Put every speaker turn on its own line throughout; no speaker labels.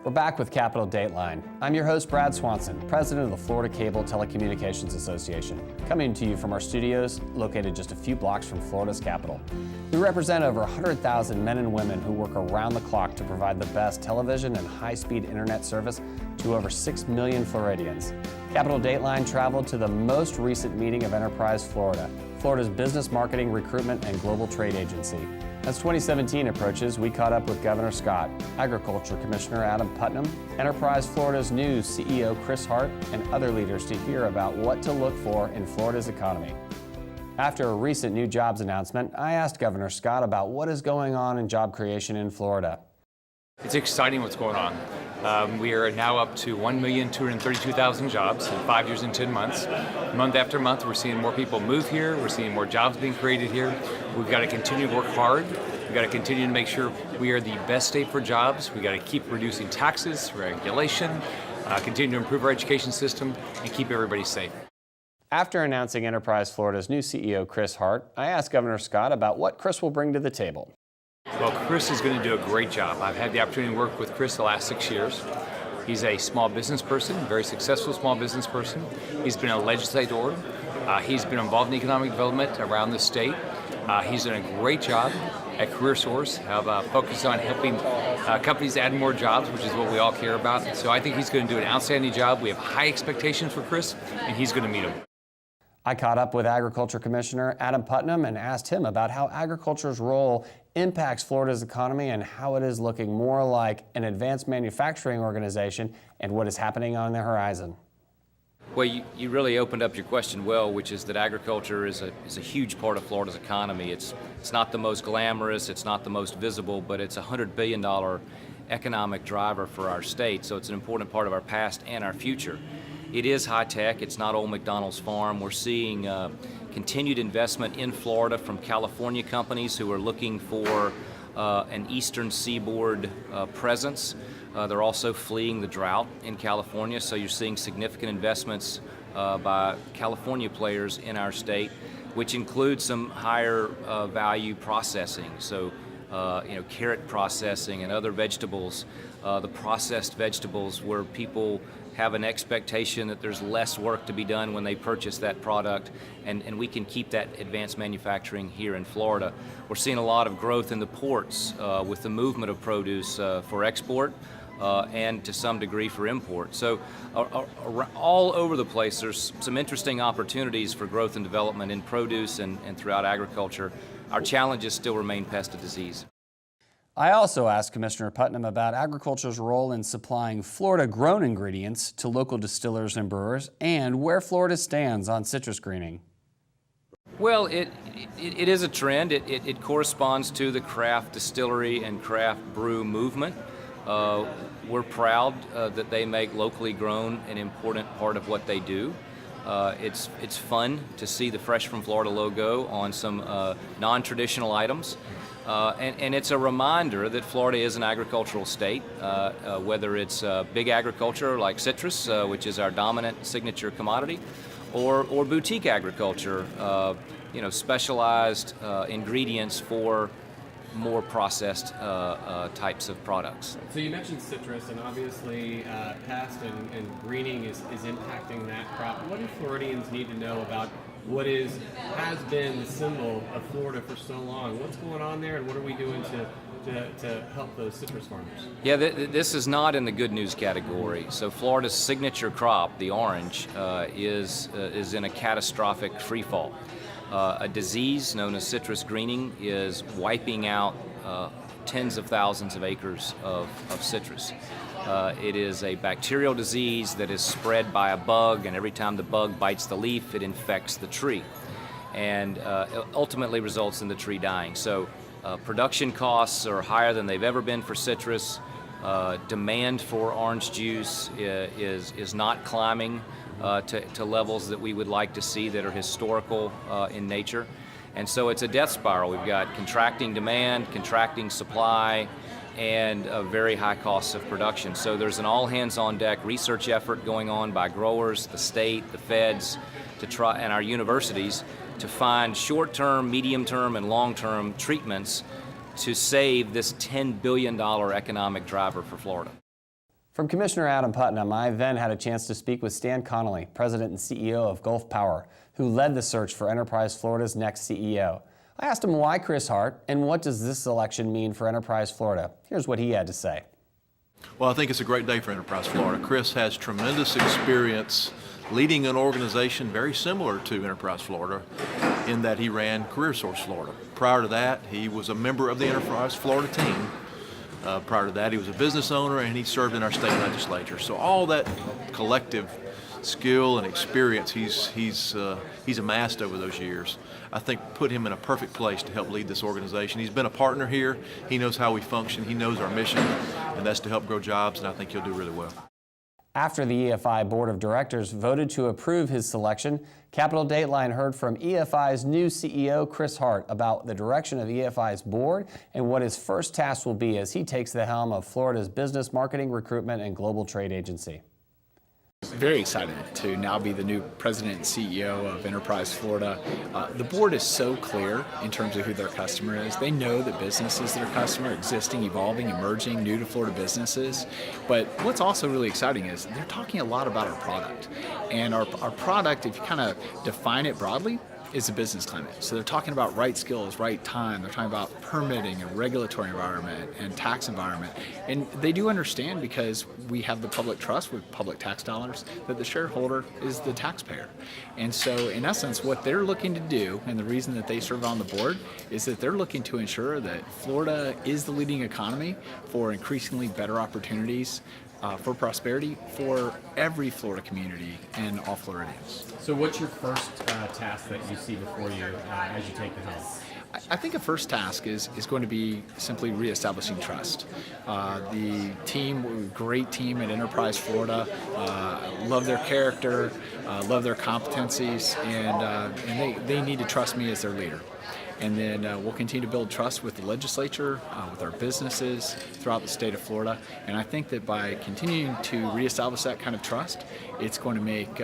We're back with Capital Dateline. I'm your host, Brad Swanson, president of the Florida Cable Telecommunications Association, coming to you from our studios located just a few blocks from Florida's capital. We represent over 100,000 men and women who work around the clock to provide the best television and high-speed internet service to over 6 million Floridians. Capital Dateline traveled to the most recent meeting of Enterprise Florida, Florida's business marketing, recruitment, and global trade agency. As 2017 approaches, we caught up with Governor Scott, Agriculture Commissioner Adam Putnam, Enterprise Florida's new CEO Chris Hart, and other leaders to hear about what to look for in Florida's economy. After a recent new jobs announcement, I asked Governor Scott about what is going on in job creation in Florida.
It's exciting what's going on. We are now up to 1,232,000 jobs in 5 years and 10 months. Month after month, we're seeing more people move here. We're seeing more jobs being created here. We've got to continue to work hard. We've got to continue to make sure we are the best state for jobs. We've got to keep reducing taxes, regulation, continue to improve our education system, and keep everybody safe.
After announcing Enterprise Florida's new CEO, Chris Hart, I asked Governor Scott about what Chris will bring to the table.
Well, Chris is going to do a great job. I've had the opportunity to work with Chris the last 6 years. He's a small business person, very successful small business person. He's been a legislator. He's been involved in economic development around the state. He's done a great job at Career Source, have focused on helping companies add more jobs, which is what we all care about. So I think he's going to do an outstanding job. We have high expectations for Chris, and he's going to meet them.
I caught up with Agriculture Commissioner Adam Putnam and asked him about how agriculture's role impacts Florida's economy and how it is looking more like an advanced manufacturing organization and what is happening on the horizon.
Well, you really opened up your question well, which is that agriculture is a huge part of Florida's economy. It's not the most glamorous, it's not the most visible, but it's a $100 billion economic driver for our state, so it's an important part of our past and our future. It is high tech, it's not old McDonald's farm. We're seeing continued investment in Florida from California companies who are looking for an eastern seaboard presence. They're also fleeing the drought in California, so you're seeing significant investments by California players in our state, which includes some higher value processing. So, carrot processing and other vegetables, the processed vegetables where people have an expectation that there's less work to be done when they purchase that product, and we can keep that advanced manufacturing here in Florida. We're seeing a lot of growth in the ports with the movement of produce for export and to some degree for import. So all over the place there's some interesting opportunities for growth and development in produce and throughout agriculture. Our challenges still remain pest and disease.
I also asked Commissioner Putnam about agriculture's role in supplying Florida-grown ingredients to local distillers and brewers and where Florida stands on citrus greening.
Well, it is a trend. It corresponds to the craft distillery and craft brew movement. We're proud that they make locally grown an important part of what they do. It's fun to see the Fresh from Florida logo on some non-traditional items. And it's a reminder that Florida is an agricultural state, whether it's big agriculture like citrus, which is our dominant signature commodity, or boutique agriculture, specialized ingredients for more processed types of products.
So you mentioned citrus, and obviously pest and greening is impacting that crop. What do Floridians need to know about what has been the symbol of Florida for so long? What's going on there, and what are we doing to help those citrus farmers?
Yeah, this is not in the good news category. So Florida's signature crop, the orange, is in a catastrophic free fall. A disease known as citrus greening is wiping out tens of thousands of acres of citrus. It is a bacterial disease that is spread by a bug, and every time the bug bites the leaf, it infects the tree, and ultimately results in the tree dying. So production costs are higher than they've ever been for citrus. Demand for orange juice is not climbing to levels that we would like to see that are historical in nature. And so it's a death spiral. We've got contracting demand, contracting supply, and very high costs of production. So there's an all-hands-on-deck research effort going on by growers, the state, the feds, and our universities to find short-term, medium-term, and long-term treatments to save this $10 billion economic driver for Florida.
From Commissioner Adam Putnam, I then had a chance to speak with Stan Connolly, President and CEO of Gulf Power, who led the search for Enterprise Florida's next CEO. I asked him why Chris Hart and what does this election mean for Enterprise Florida. Here's what he had to say.
Well, I think it's a great day for Enterprise Florida. Chris has tremendous experience leading an organization very similar to Enterprise Florida in that he ran CareerSource Florida. Prior to that, he was a member of the Enterprise Florida team. Prior to that, he was a business owner and he served in our state legislature. So all that collective skill and experience he's amassed over those years, I think put him in a perfect place to help lead this organization. He's been a partner here. He knows how we function. He knows our mission, and that's to help grow jobs, and I think he'll do really well.
After the EFI Board of Directors voted to approve his selection, Capitol Dateline heard from EFI's new CEO, Chris Hart, about the direction of EFI's board and what his first task will be as he takes the helm of Florida's business marketing, recruitment, and global trade agency.
Very excited to now be the new president and CEO of Enterprise Florida. The board is so clear in terms of who their customer is. They know that business is their customer, existing, evolving, emerging, new to Florida businesses. But what's also really exciting is they're talking a lot about our product. And our product, if you kind of define it broadly, is a business climate. So they're talking about right skills, right time. They're talking about permitting and regulatory environment and tax environment. And they do understand, because we have the public trust with public tax dollars, that the shareholder is the taxpayer. And so in essence, what they're looking to do, and the reason that they serve on the board, is that they're looking to ensure that Florida is the leading economy for increasingly better opportunities for prosperity for every Florida community and all Floridians.
So what's your first task that you see before you as you take the helm?
I think a first task is going to be simply reestablishing trust. The team, great team at Enterprise Florida, love their character, love their competencies, and they need to trust me as their leader. And then we'll continue to build trust with the legislature, with our businesses throughout the state of Florida. And I think that by continuing to reestablish that kind of trust, it's going to make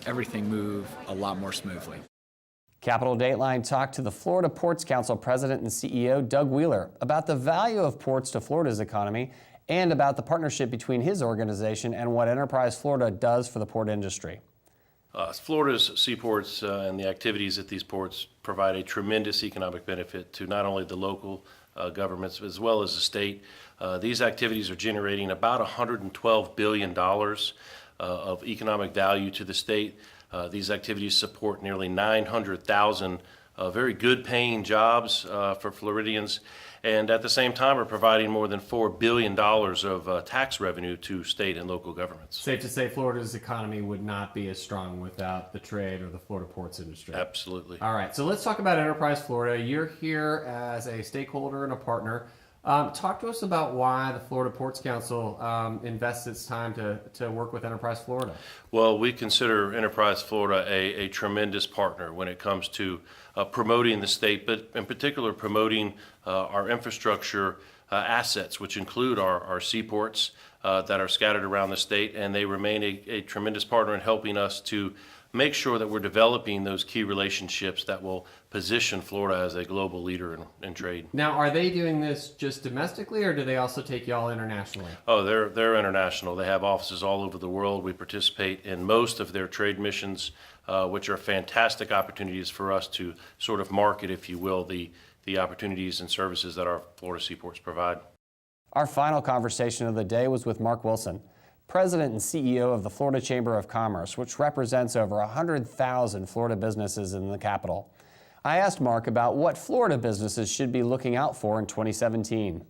everything move a lot more smoothly.
Capitol Dateline talked to the Florida Ports Council President and CEO, Doug Wheeler, about the value of ports to Florida's economy and about the partnership between his organization and what Enterprise Florida does for the port industry.
Florida's seaports and the activities at these ports provide a tremendous economic benefit to not only the local governments as well as the state. These activities are generating about $112 billion of economic value to the state. These activities support nearly 900,000 very good paying jobs for Floridians, and at the same time are providing more than $4 billion of tax revenue to state and local governments.
Safe to say Florida's economy would not be as strong without the trade or the Florida ports industry.
Absolutely.
All right, so let's talk about Enterprise Florida. You're here as a stakeholder and a partner. Talk to us about why the Florida Ports Council invests its time to work with Enterprise Florida.
Well, we consider Enterprise Florida a tremendous partner when it comes to promoting the state, but in particular promoting our infrastructure assets, which include our seaports that are scattered around the state, and they remain a tremendous partner in helping us to make sure that we're developing those key relationships that will position Florida as a global leader in trade.
Now, are they doing this just domestically, or do they also take y'all internationally?
Oh, they're international. They have offices all over the world. We participate in most of their trade missions, which are fantastic opportunities for us to sort of market, if you will, the opportunities and services that our Florida seaports provide.
Our final conversation of the day was with Mark Wilson, President and CEO of the Florida Chamber of Commerce, which represents over 100,000 Florida businesses in the capital. I asked Mark about what Florida businesses should be looking out for in 2017.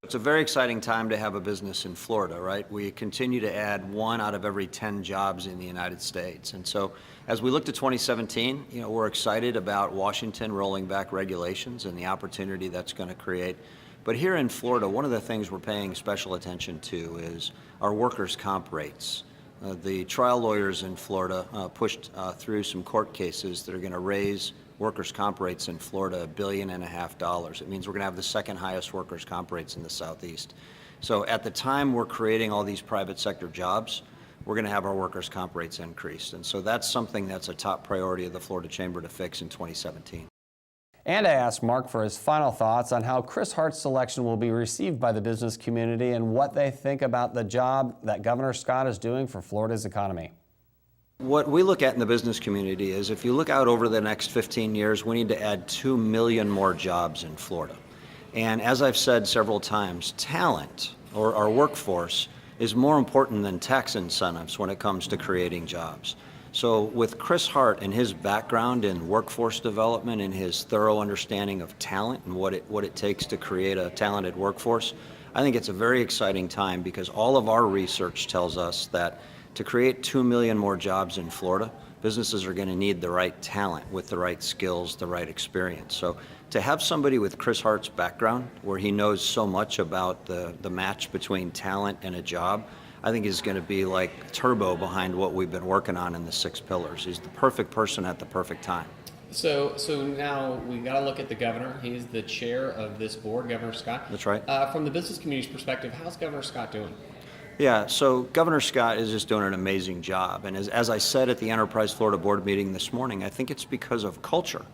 It's a very exciting time to have a business in Florida, right? We continue to add 1 out of every 10 jobs in the United States. And so as we look to 2017, we're excited about Washington rolling back regulations and the opportunity that's going to create. But here in Florida, one of the things we're paying special attention to is our workers' comp rates. The trial lawyers in Florida pushed through some court cases that are going to raise workers' comp rates in Florida $1.5 billion. It means we're going to have the second highest workers' comp rates in the Southeast. So at the time we're creating all these private sector jobs, we're going to have our workers' comp rates increased. And so that's something that's a top priority of the Florida Chamber to fix in 2017.
And I asked Mark for his final thoughts on how Chris Hart's selection will be received by the business community and what they think about the job that Governor Scott is doing for Florida's economy.
What we look at in the business community is if you look out over the next 15 years, we need to add 2 million more jobs in Florida. And as I've said several times, talent or our workforce is more important than tax incentives when it comes to creating jobs. So with Chris Hart and his background in workforce development and his thorough understanding of talent and what it takes to create a talented workforce, I think it's a very exciting time because all of our research tells us that to create 2 million more jobs in Florida, businesses are going to need the right talent with the right skills, the right experience. So to have somebody with Chris Hart's background, where he knows so much about the match between talent and a job, I think is going to be like turbo behind what we've been working on in the 6 pillars. He's the perfect person at the perfect time.
So now we got to look at the governor. He's the chair of this board, Governor Scott.
That's right.
From the business community's perspective, how's Governor Scott doing?
Yeah, so Governor Scott is just doing an amazing job. And as I said at the Enterprise Florida board meeting this morning, I think it's because of culture,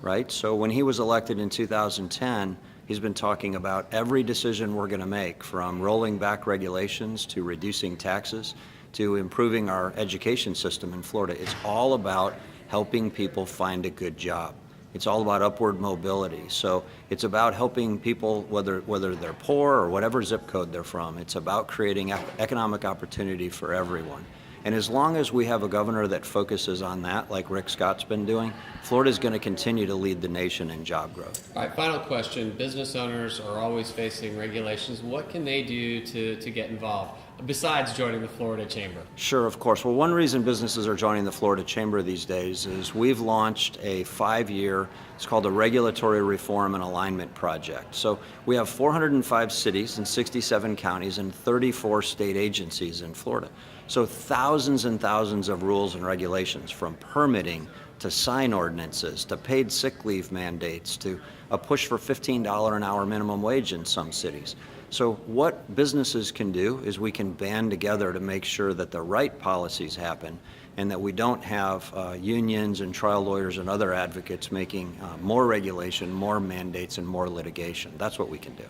right? So when he was elected in 2010, he's been talking about every decision we're going to make, from rolling back regulations to reducing taxes to improving our education system in Florida. It's all about helping people find a good job. It's all about upward mobility. So it's about helping people, whether they're poor or whatever zip code they're from. It's about creating economic opportunity for everyone. And as long as we have a governor that focuses on that, like Rick Scott's been doing, Florida's going to continue to lead the nation in job growth.
All right, final question. Business owners are always facing regulations. What can they do to get involved, besides joining the Florida Chamber?
Sure, of course. Well, one reason businesses are joining the Florida Chamber these days is we've launched a 5-year, it's called a Regulatory Reform and Alignment Project. So we have 405 cities and 67 counties and 34 state agencies in Florida. So thousands and thousands of rules and regulations, from permitting to sign ordinances to paid sick leave mandates to a push for $15 an hour minimum wage in some cities. So what businesses can do is we can band together to make sure that the right policies happen and that we don't have unions and trial lawyers and other advocates making more regulation, more mandates, and more litigation. That's what we can do.